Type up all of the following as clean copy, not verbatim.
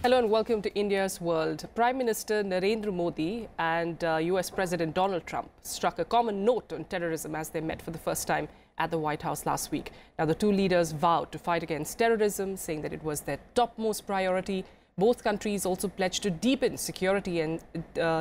Hello and welcome to India's World. Prime Minister Narendra Modi and US President Donald Trump struck a common note on terrorism as they met for the first time at the White House last week. Now, the two leaders vowed to fight against terrorism, saying that it was their topmost priority. Both countries also pledged to deepen security and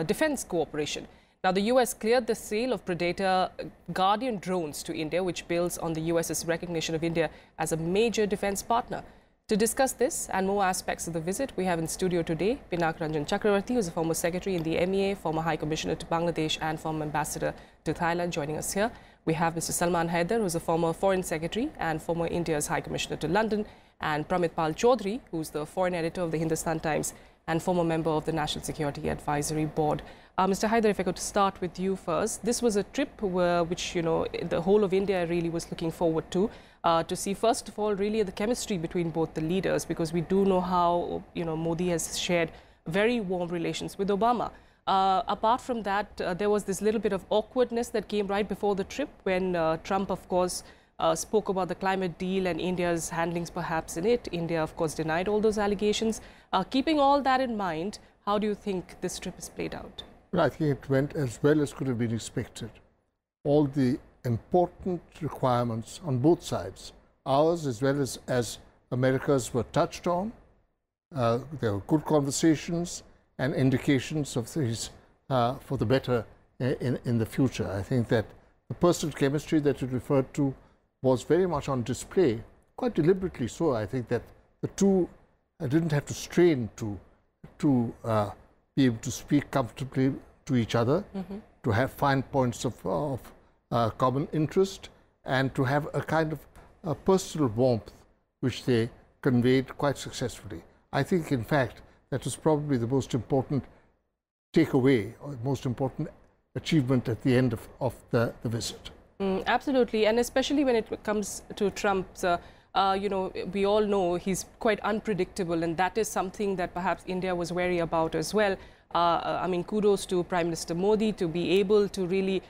defense cooperation. Now, the US cleared the sale of Predator Guardian drones to India, which builds on the US's recognition of India as a major defense partner. To discuss this and more aspects of the visit, we have in studio today Pinak Ranjan Chakravarti, who is a former secretary in the MEA, former High Commissioner to Bangladesh and former ambassador to Thailand, joining us here. We have Mr. Salman Haidar, who is a former foreign secretary and former India's High Commissioner to London, and Pramit Chaudhuri, who is the foreign editor of the Hindustan Times and former member of the National Security Advisory Board. Mr. Haidar, if I could start with you first. This was a trip which, the whole of India really was looking forward to see, first of all, really the chemistry between both the leaders, because we do know how, Modi has shared very warm relations with Obama. Apart from that, there was this little bit of awkwardness that came right before the trip when Trump, of course, spoke about the climate deal and India's handlings perhaps in it. India, of course, denied all those allegations. Keeping all that in mind, how do you think this trip is played out? Well, I think it went as well as could have been expected. All the important requirements on both sides, ours as well as America's, were touched on. There were good conversations and indications of things for the better in the future. I think that the personal chemistry that you referred to was very much on display, quite deliberately so. I think that the two didn't have to strain to be able to speak comfortably to each other, to find points of common interest, and to have a kind of personal warmth which they conveyed quite successfully. I think, in fact, that was probably the most important takeaway or most important achievement at the end of the visit. Absolutely, and especially when it comes to Trump's, we all know he's quite unpredictable, and that is something that perhaps India was wary about as well. I mean, kudos to Prime Minister Modi to be able to really,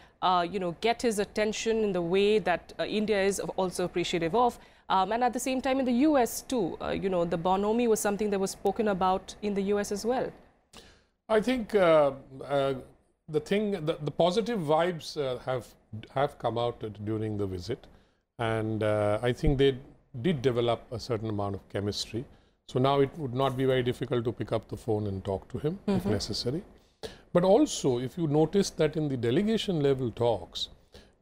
get his attention in the way that India is also appreciative of. And at the same time in the US too, the bonhomie was something that was spoken about in the US as well. I think the positive vibes have come out during the visit, and I think they did develop a certain amount of chemistry. So now it would not be very difficult to pick up the phone and talk to him if necessary. But also, if you notice that in the delegation level talks,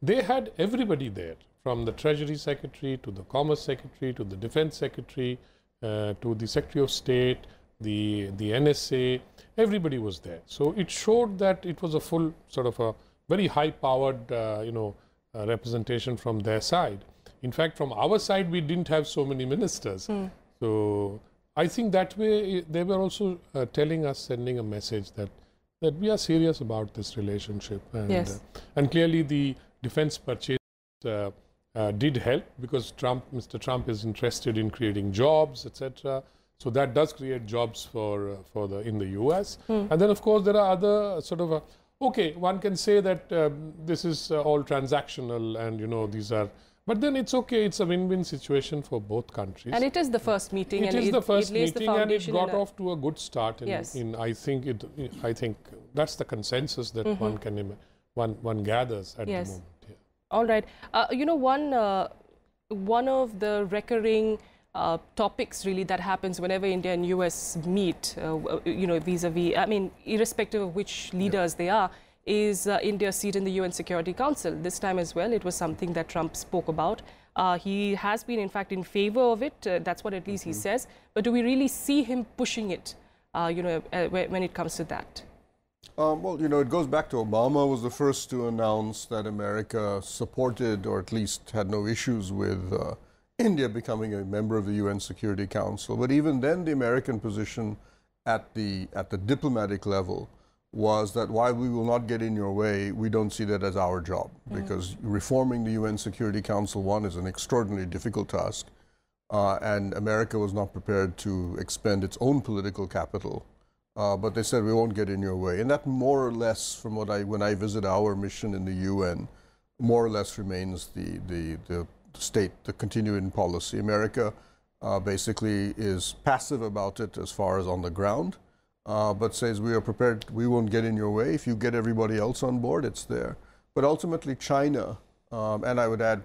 they had everybody there, from the Treasury Secretary to the Commerce Secretary to the Defense Secretary to the Secretary of State, the NSA, everybody was there. So it showed that it was a full sort of a very high-powered, representation from their side. In fact, from our side, we didn't have so many ministers. So I think that way they were also telling us, sending a message that we are serious about this relationship. And, yes. And clearly the defense purchase did help, because Mr. Trump is interested in creating jobs, etc. So that does create jobs in the US. And then, of course, there are other sort of okay, one can say that this is all transactional, and these are. But then it's okay. It's a win-win situation for both countries. And it is the first meeting. It is the first meeting, and it got off to a good start. I think that's the consensus that one gathers at the moment. Yeah. All right. One of the recurring topics really that happens whenever India and US meet, vis-a-vis, I mean, irrespective of which leaders they are, is India's seat in the UN Security Council. This time as well, it was something that Trump spoke about. He has been, in fact, in favor of it. That's what at least he says. But do we really see him pushing it, when it comes to that? Well, it goes back to Obama was the first to announce that America supported, or at least had no issues with, India becoming a member of the UN Security Council. But even then, the American position at the diplomatic level was that while we will not get in your way, we don't see that as our job, because reforming the UN Security Council, one, is an extraordinarily difficult task, and America was not prepared to expend its own political capital. But they said, we won't get in your way. And that more or less, from when I visit our mission in the UN, more or less remains the continuing policy. America basically is passive about it as far as on the ground, but says we are prepared, we won't get in your way. If you get everybody else on board, it's there. But ultimately China, and I would add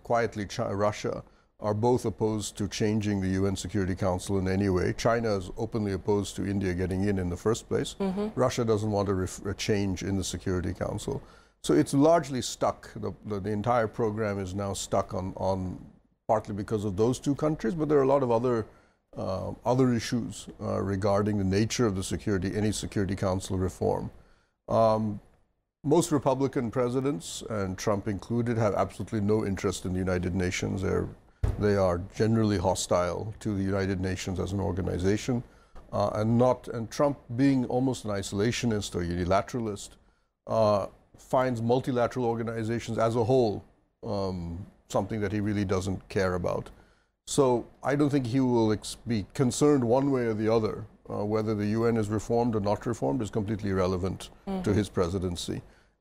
quietly Russia, are both opposed to changing the UN Security Council in any way. China is openly opposed to India getting in the first place. Russia doesn't want a change in the Security Council. So it's largely stuck. The entire program is now stuck on partly because of those two countries, but there are a lot of other issues regarding the nature of the any Security Council reform. Most Republican presidents, and Trump included, have absolutely no interest in the United Nations. They are generally hostile to the United Nations as an organization, and Trump, being almost an isolationist or unilateralist, finds multilateral organizations as a whole something that he really doesn't care about. So I don't think he will be concerned one way or the other. Whether the UN is reformed or not reformed is completely irrelevant to his presidency.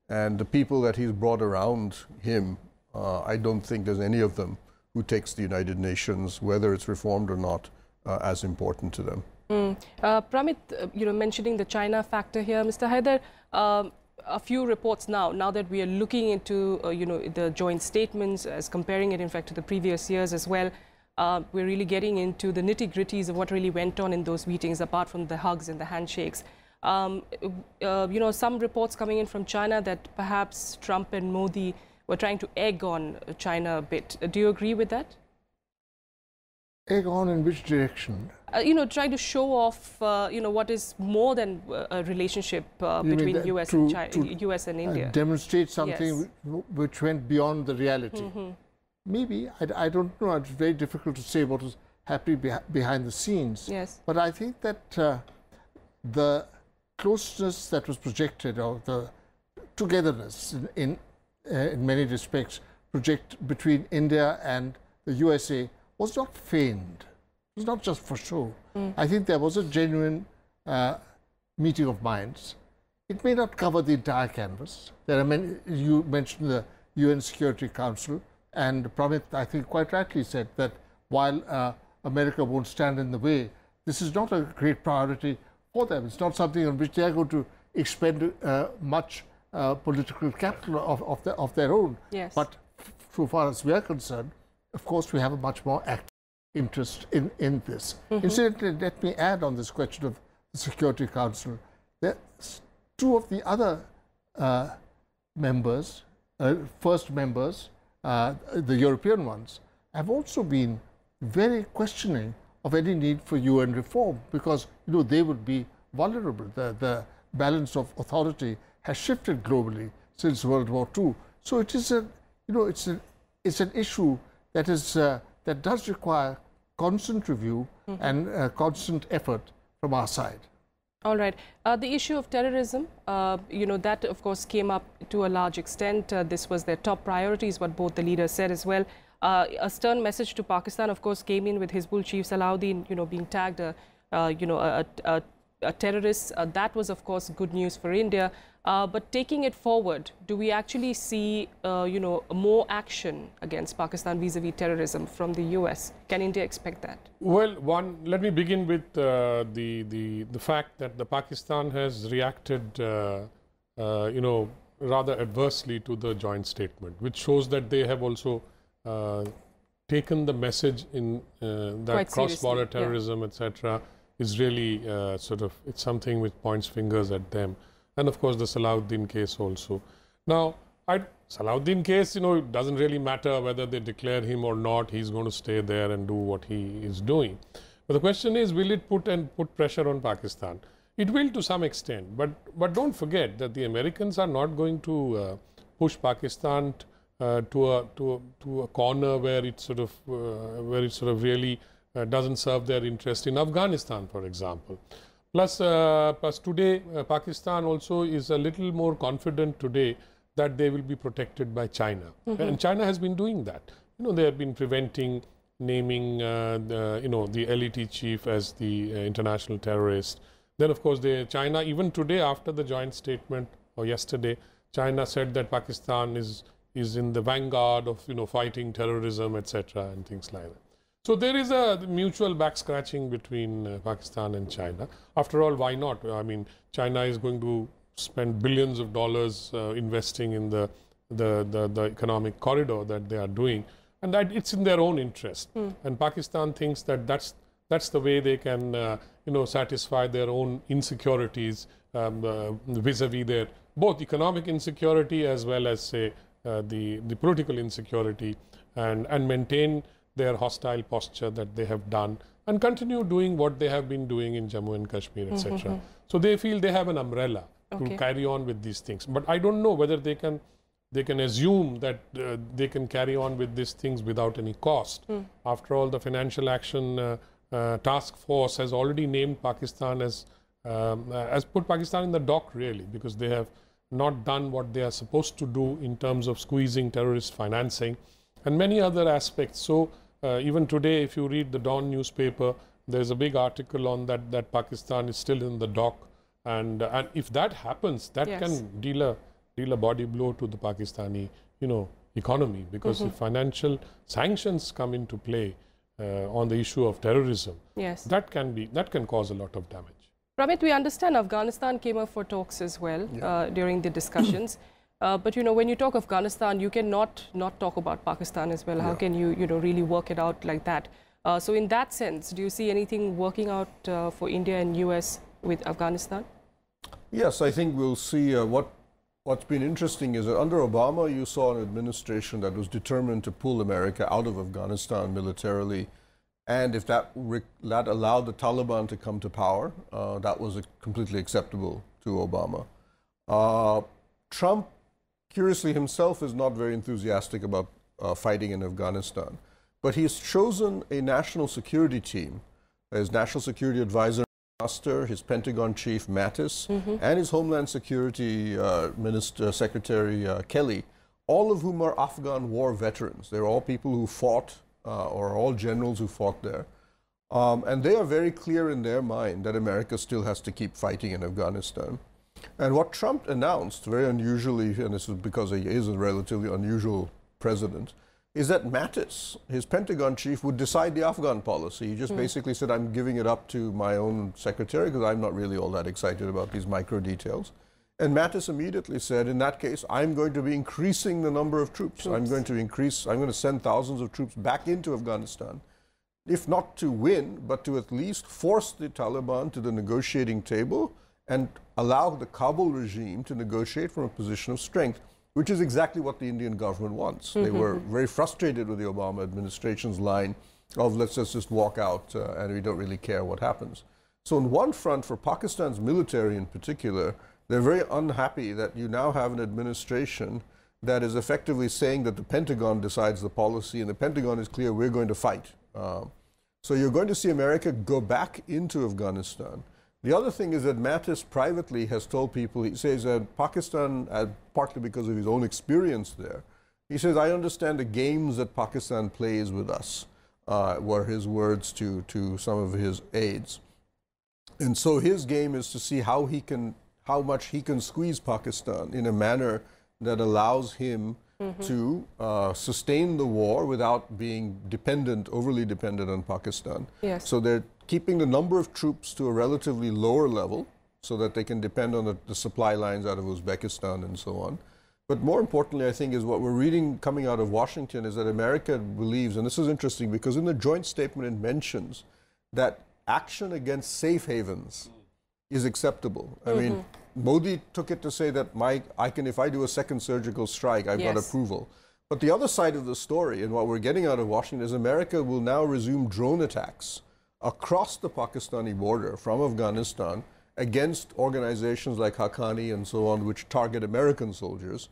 And the people that he's brought around him, I don't think there's any of them who takes the United Nations, whether it's reformed or not, as important to them. Pramit, mentioning the China factor here, Mr. Haidar, a few reports now that we are looking into, the joint statements, as comparing it, in fact, to the previous years as well, we're really getting into the nitty-gritties of what really went on in those meetings, apart from the hugs and the handshakes. Some reports coming in from China that perhaps Trump and Modi were trying to egg on China a bit. Do you agree with that? Egg on in which direction? Trying to show off, what is more than a relationship between US and China, US and India. Demonstrate something which went beyond the reality. Maybe, I don't know, it's very difficult to say what was happening behind the scenes. Yes. But I think that the closeness that was projected, or the togetherness in many respects between India and the USA, was not feigned. It was not just for show. I think there was a genuine meeting of minds. It may not cover the entire canvas. There are many, you mentioned the UN Security Council, and Pramit, I think, quite rightly said that while America won't stand in the way, this is not a great priority for them. It's not something on which they are going to expend much political capital of their own. Yes. But so far as we are concerned, of course, we have a much more active interest in this. Incidentally, let me add on this question of the Security Council. Two of the other members, first members, the European ones, have also been very questioning of any need for UN reform, because they would be vulnerable. The balance of authority has shifted globally since World War II. So it is it's an issue that is that does require constant review and constant effort from our side. All right. The issue of terrorism, that of course came up to a large extent. This was their top priority, is what both the leaders said as well. A stern message to Pakistan, of course, came in with Hizbul chief Salahuddin, being tagged a terrorist. That was, of course, good news for India. But taking it forward, do we actually see, more action against Pakistan vis-a-vis terrorism from the US? Can India expect that? Well, let me begin with the fact that the Pakistan has reacted, rather adversely to the joint statement, which shows that they have also taken the message in that cross-border terrorism, etc., is really it's something which points fingers at them. And of course, the Salahuddin case also. Now, Salahuddin case, it doesn't really matter whether they declare him or not. He's going to stay there and do what he is doing. But the question is, will it put pressure on Pakistan? It will to some extent. But don't forget that the Americans are not going to push Pakistan to a corner where it sort of really doesn't serve their interest in Afghanistan, for example. Plus today, Pakistan also is a little more confident today that they will be protected by China. And China has been doing that. They have been preventing naming, the LET chief as the international terrorist. Then, of course, China, even today, after the joint statement, or yesterday, China said that Pakistan is in the vanguard of, fighting terrorism, etc., and things like that. So there is a mutual back scratching between Pakistan and China. After all, why not? I mean, China is going to spend billions of dollars investing in the economic corridor that they are doing, and that it's in their own interest. And Pakistan thinks that that's the way they can satisfy their own insecurities vis-a-vis their both economic insecurity as well as say the political insecurity, and maintain their hostile posture that they have done and continue doing what they have been doing in Jammu and Kashmir, etc. So they feel they have an umbrella to carry on with these things. But I don't know whether they can assume that they can carry on with these things without any cost. After all, the Financial Action Task Force has already named Pakistan as put Pakistan in the dock, really, because they have not done what they are supposed to do in terms of squeezing terrorist financing and many other aspects. So even today, if you read the Dawn newspaper, there's a big article on that Pakistan is still in the dock, and if that happens, that can deal a body blow to the Pakistani economy, because if financial sanctions come into play on the issue of terrorism, that can cause a lot of damage. Pramit, we understand Afghanistan came up for talks as well during the discussions. But when you talk Afghanistan, you cannot not talk about Pakistan as well. How can you really work it out like that? So in that sense, do you see anything working out for India and US with Afghanistan? Yes, I think we'll see. What's been interesting is that under Obama, you saw an administration that was determined to pull America out of Afghanistan militarily. And if that allowed the Taliban to come to power, that was completely acceptable to Obama. Trump, curiously himself, is not very enthusiastic about fighting in Afghanistan. But he's chosen a national security team, his national security advisor, Master, his Pentagon chief, Mattis, and his Homeland Security Secretary Kelly, all of whom are Afghan war veterans. They're all people who fought, or all generals who fought there. And they are very clear in their mind that America still has to keep fighting in Afghanistan. And what Trump announced, very unusually, and this is because he is a relatively unusual president, is that Mattis, his Pentagon chief, would decide the Afghan policy. He just basically said, I'm giving it up to my own secretary because I'm not really all that excited about these micro details. And Mattis immediately said, in that case, I'm going to be increasing the number of troops. I'm going to send thousands of troops back into Afghanistan, if not to win, but to at least force the Taliban to the negotiating table and allow the Kabul regime to negotiate from a position of strength, which is exactly what the Indian government wants. They were very frustrated with the Obama administration's line of let's just walk out and we don't really care what happens. So on one front, for Pakistan's military in particular, they're very unhappy that you now have an administration that is effectively saying that the Pentagon decides the policy, and the Pentagon is clear, we're going to fight. So you're going to see America go back into Afghanistan. The other thing is that Mattis privately has told people, he says that Pakistan, partly because of his own experience there, he says, I understand the games that Pakistan plays with us, were his words to some of his aides. And so his game is to see how much he can squeeze Pakistan in a manner that allows him to sustain the war without being overly dependent on Pakistan. So they're keeping the number of troops to a relatively lower level so that they can depend on the supply lines out of Uzbekistan and so on. But more importantly, I think, is what we're reading coming out of Washington is that America believes, and this is interesting because in the joint statement it mentions that action against safe havens is acceptable. I mean, Modi took it to say that if I do a second surgical strike, I've got approval. But the other side of the story, and what we're getting out of Washington, is America will now resume drone attacks across the Pakistani border from Afghanistan against organizations like Haqqani and so on, which target American soldiers.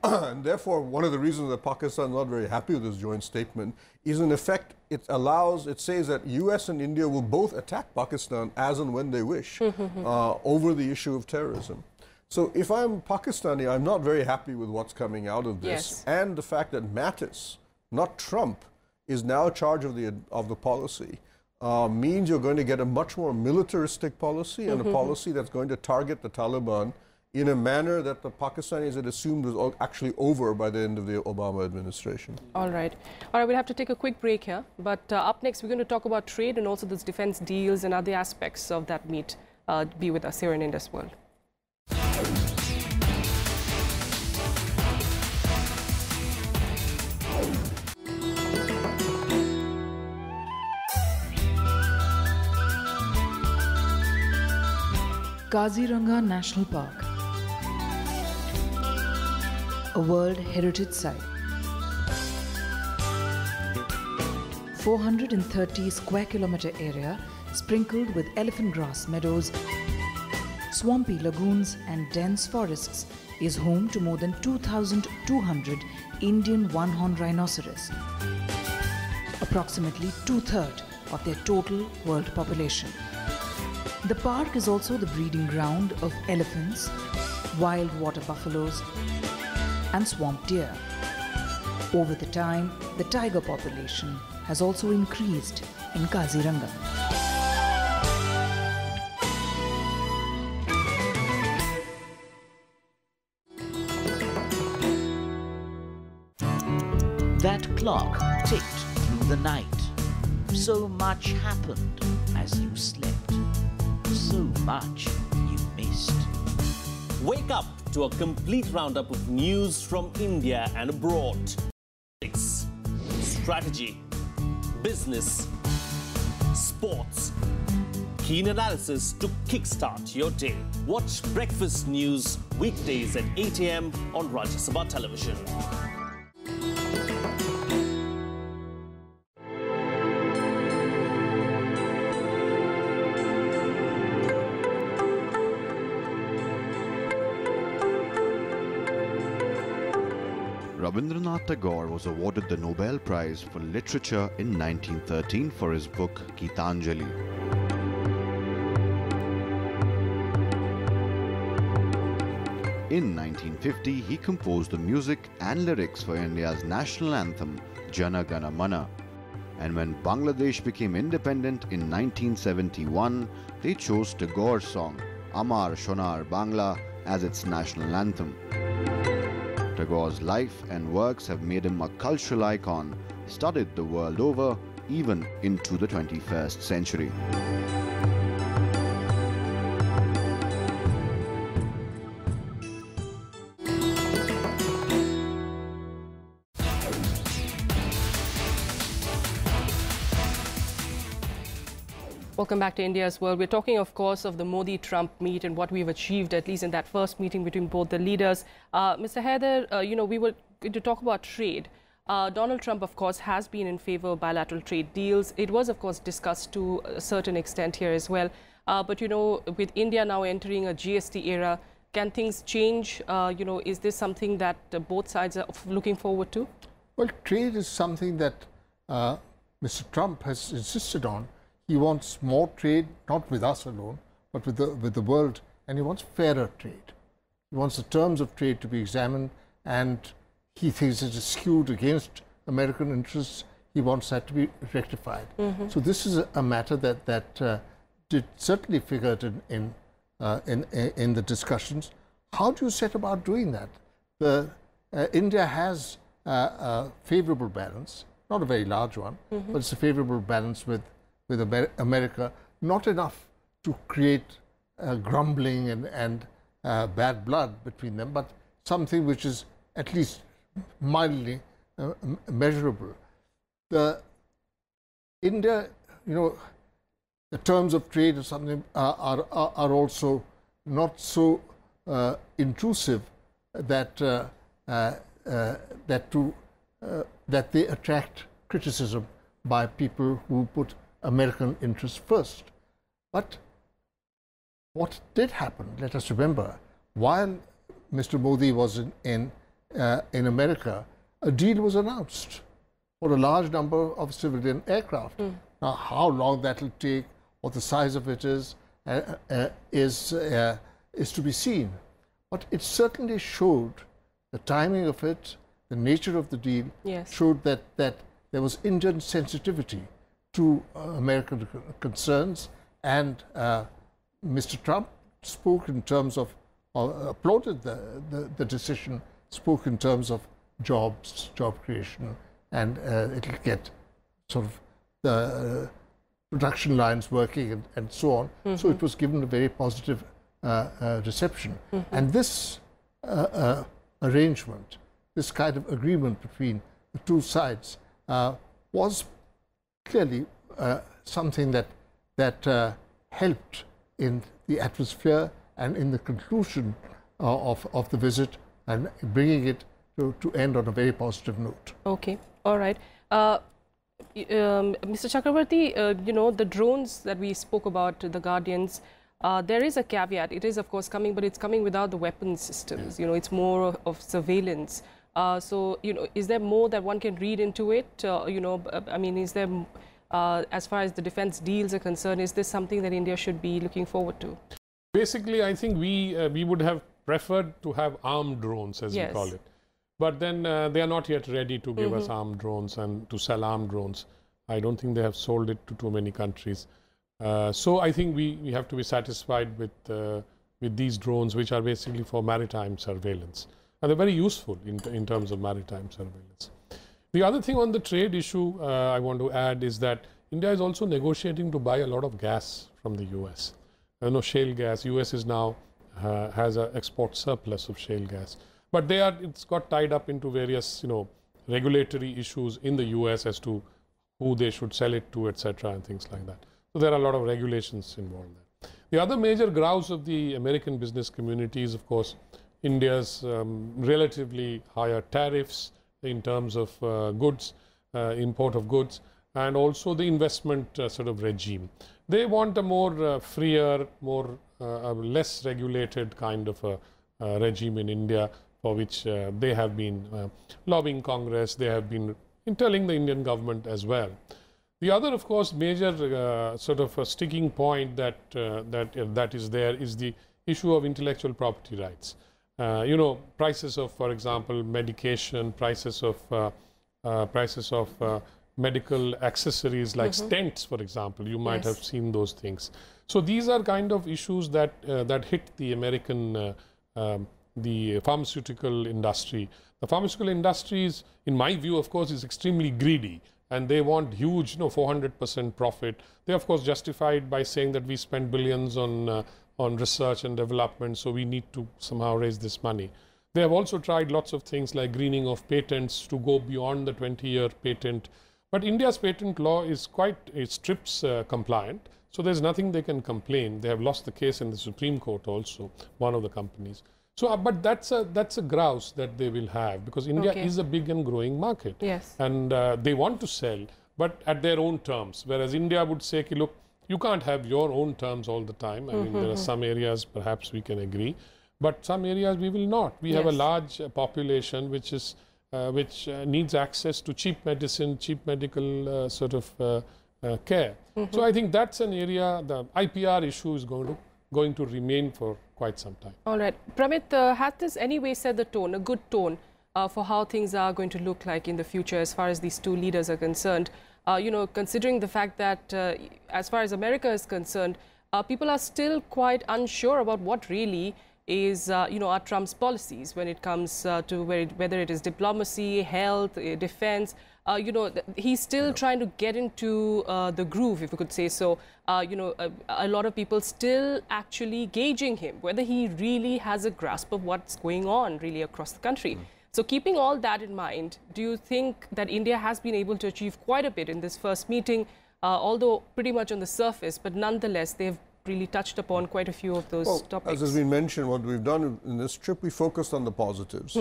And therefore, one of the reasons that Pakistan is not very happy with this joint statement is, in effect, it says that US and India will both attack Pakistan as and when they wish over the issue of terrorism. So if I'm Pakistani, I'm not very happy with what's coming out of this. And the fact that Mattis, not Trump, is now in charge of the policy means you're going to get a much more militaristic policy and a policy that's going to target the Taliban in a manner that the Pakistanis had assumed was actually over by the end of the Obama administration. All right. All right, we'll have to take a quick break here. But up next, we're going to talk about trade and also those defense deals and other aspects of that meet. Be with us here in Indus World. Kaziranga National Park, a World Heritage Site. 430 square kilometer area sprinkled with elephant grass meadows, swampy lagoons and dense forests is home to more than 2,200 Indian one-horned rhinoceros, approximately two-thirds of their total world population. The park is also the breeding ground of elephants, wild water buffaloes and swamp deer. Over the time, the tiger population has also increased in Kaziranga. That clock ticked through the night. So much happened as you slept. So much you missed. Wake up to a complete roundup of news from India and abroad. Politics, strategy, business, sports. Keen analysis to kickstart your day. Watch Breakfast News weekdays at 8 a.m. on Rajya Sabha Television. Rabindranath Tagore was awarded the Nobel Prize for Literature in 1913 for his book Gitanjali. In 1950, he composed the music and lyrics for India's national anthem, Jana Gana Mana. And when Bangladesh became independent in 1971, they chose Tagore's song, Amar Shonar Bangla, as its national anthem. Tagore's life and works have made him a cultural icon, studied the world over, even into the 21st century. Welcome back to India's World. We're talking, of course, of the Modi-Trump meet and what we've achieved, at least in that first meeting between both the leaders. Mr. Haidar, we were going to talk about trade. Donald Trump, of course, has been in favor of bilateral trade deals. It was, of course, discussed to a certain extent here as well. But, with India now entering a GST era, can things change? Is this something that both sides are looking forward to? Well, trade is something that Mr. Trump has insisted on. He wants more trade, not with us alone, but with the world, and he wants fairer trade. He wants the terms of trade to be examined, and he thinks it is skewed against American interests. He wants that to be rectified. So this is a matter that did certainly figured in the discussions. How do you set about doing that? India has a favorable balance, not a very large one, but it's a favorable balance with America, not enough to create grumbling and bad blood between them, but something which is at least mildly measurable. India, the terms of trade or something are also not so intrusive that that they attract criticism by people who put American interests first. But what did happen, let us remember, while Mr. Modi was in America, a deal was announced for a large number of civilian aircraft. Now, how long that will take, what the size of it is to be seen. But it certainly showed the timing of it, the nature of the deal, showed that there was Indian sensitivity to American concerns, and Mr. Trump spoke in terms of applauded the decision, spoke in terms of jobs, job creation, and it'll get sort of the production lines working and so on. So it was given a very positive reception. And this arrangement, this kind of agreement between the two sides was clearly something that helped in the atmosphere and in the conclusion of the visit and bringing it to end on a very positive note. Okay, all right. Mr. Chakravarti, you know, the drones that we spoke about, the Guardians, there is a caveat. It is, of course, coming, but it's coming without the weapons systems. You know, it's more of surveillance. So, you know, is there more that one can read into it? You know, I mean, is there, as far as the defense deals are concerned, is this something that India should be looking forward to? Basically, I think we would have preferred to have armed drones, as we call it. But then they are not yet ready to give us armed drones and to sell armed drones. I don't think they have sold it to too many countries. So I think we have to be satisfied with these drones, which are basically for maritime surveillance. And they're very useful in terms of maritime surveillance. The other thing on the trade issue I want to add is that India is also negotiating to buy a lot of gas from the US. You know, shale gas, US is now has an export surplus of shale gas. But it's got tied up into various, you know, regulatory issues in the US as to who they should sell it to, etc., and things like that. So there are a lot of regulations involved there. The other major grouse of the American business community is, of course, India's relatively higher tariffs in terms of goods, import of goods, and also the investment sort of regime. They want a more freer, more less regulated kind of a regime in India, for which they have been lobbying Congress, they have been telling the Indian government as well. The other, of course, major sort of a sticking point that is there is the issue of intellectual property rights. You know, prices of, for example, medication, prices of medical accessories like stents, for example. You might have seen those things. So these are kind of issues that hit the American the pharmaceutical industry. The pharmaceutical industry is, in my view, of course, is extremely greedy, and they want huge, you know, 400% profit. They, of course, justified by saying that we spend billions on research and development, so we need to somehow raise this money. They have also tried lots of things like greening of patents to go beyond the 20-year patent. But India's patent law is it's TRIPS compliant, so there's nothing they can complain. They have lost the case in the Supreme Court also, one of the companies. So, but that's a grouse that they will have, because India is a big and growing market. Yes. And they want to sell, but at their own terms. Whereas India would say, look, you can't have your own terms all the time. I mean, there are some areas perhaps we can agree, but some areas we will not. We have a large population which needs access to cheap medicine, cheap medical sort of care. So I think that's an area, the IPR issue is going to remain for quite some time. All right. Pramit, has this anyway set the tone, a good tone, for how things are going to look like in the future as far as these two leaders are concerned? You know, considering the fact that as far as America is concerned, people are still quite unsure about what really is, you know, are Trump's policies when it comes to whether it is diplomacy, health, defense. You know, he's still trying to get into the groove, if you could say so. You know, a lot of people still actually gauging him, whether he really has a grasp of what's going on really across the country. So keeping all that in mind, do you think that India has been able to achieve quite a bit in this first meeting, although pretty much on the surface, but nonetheless, they've really touched upon quite a few of those topics? As has been mentioned, what we've done in this trip, we focused on the positives.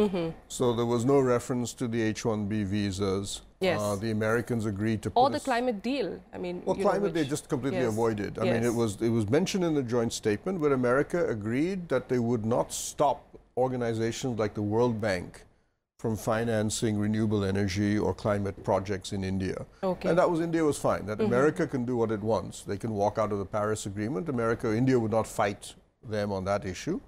So there was no reference to the H-1B visas. Yes. The Americans agreed to put or the climate deal. I mean, well, climate they just completely avoided. I mean, it was mentioned in the joint statement where America agreed that they would not stop organizations like the World Bank from financing renewable energy or climate projects in India. And that was, India was fine, that America can do what it wants. They can walk out of the Paris Agreement. India would not fight them on that issue.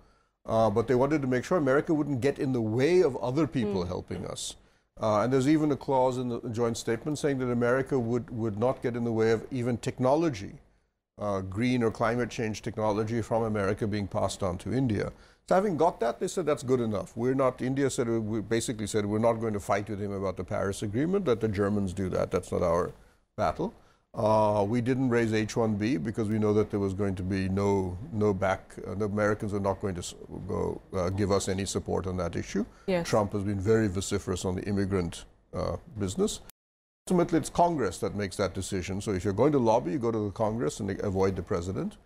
But they wanted to make sure America wouldn't get in the way of other people helping us. And there's even a clause in the joint statement saying that America would not get in the way of even technology green or climate change technology from America being passed on to India. So having got that, they said that's good enough. We're not, India said, we basically said we're not going to fight with him about the Paris Agreement, that the Germans do that. That's not our battle. We didn't raise H-1B because we know that there was going to be the Americans are not going to give us any support on that issue. Yes. Trump has been very vociferous on the immigrant business. Ultimately, it's Congress that makes that decision. So if you're going to lobby, you go to the Congress and avoid the president.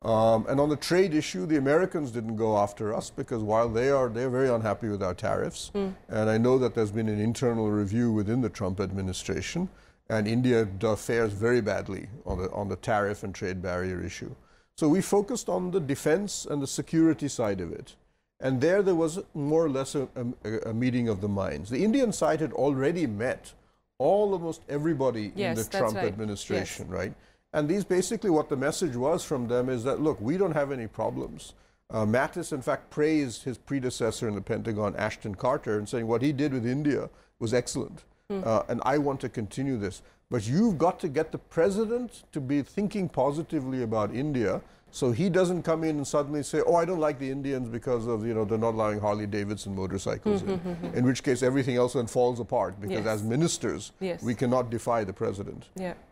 And on the trade issue, the Americans didn't go after us because while they're very unhappy with our tariffs, and I know that there's been an internal review within the Trump administration, and India fares very badly on the tariff and trade barrier issue. So we focused on the defense and the security side of it. And there was more or less a meeting of the minds. The Indian side had already met almost everybody in the Trump administration, right? And these basically what the message was from them is that, look, we don't have any problems. Mattis, in fact, praised his predecessor in the Pentagon, Ashton Carter, and saying what he did with India was excellent. And I want to continue this. But you've got to get the president to be thinking positively about India so he doesn't come in and suddenly say, oh, I don't like the Indians because of, they're not allowing Harley-Davidson motorcycles in which case everything else then falls apart because as ministers, we cannot defy the president.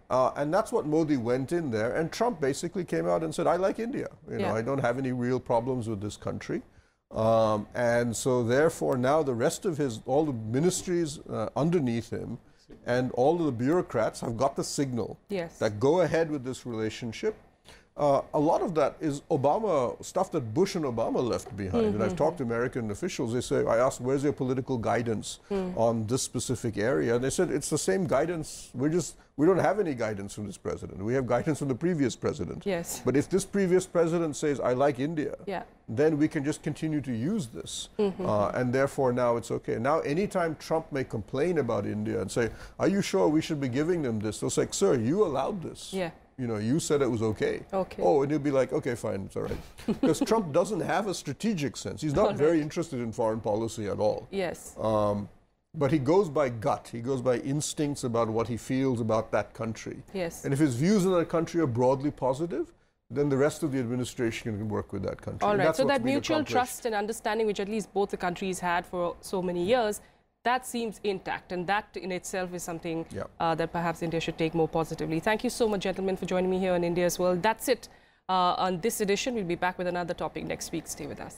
And that's what Modi went in there. And Trump basically came out and said, I like India. I don't have any real problems with this country. And so therefore now the rest of all the ministries underneath him and all of the bureaucrats have got the signal that go ahead with this relationship. A lot of that is Obama, stuff that Bush and Obama left behind. And I've talked to American officials, I asked, where's your political guidance on this specific area? And they said, it's the same guidance. We don't have any guidance from this president. We have guidance from the previous president. But if this previous president says, I like India, then we can just continue to use this. And therefore now it's okay. Now anytime Trump may complain about India and say, are you sure we should be giving them this? They'll say, sir, you allowed this. You said it was okay. Oh, and he'll be like, okay, fine, it's all right. Because Trump doesn't have a strategic sense. He's not very interested in foreign policy at all. But he goes by gut. He goes by instincts about what he feels about that country. And if his views on that country are broadly positive, then the rest of the administration can work with that country. All right, so that mutual trust and understanding which at least both the countries had for so many years, that seems intact, and that in itself is something that perhaps India should take more positively. Thank you so much, gentlemen, for joining me here on India's World. That's it on this edition. We'll be back with another topic next week. Stay with us.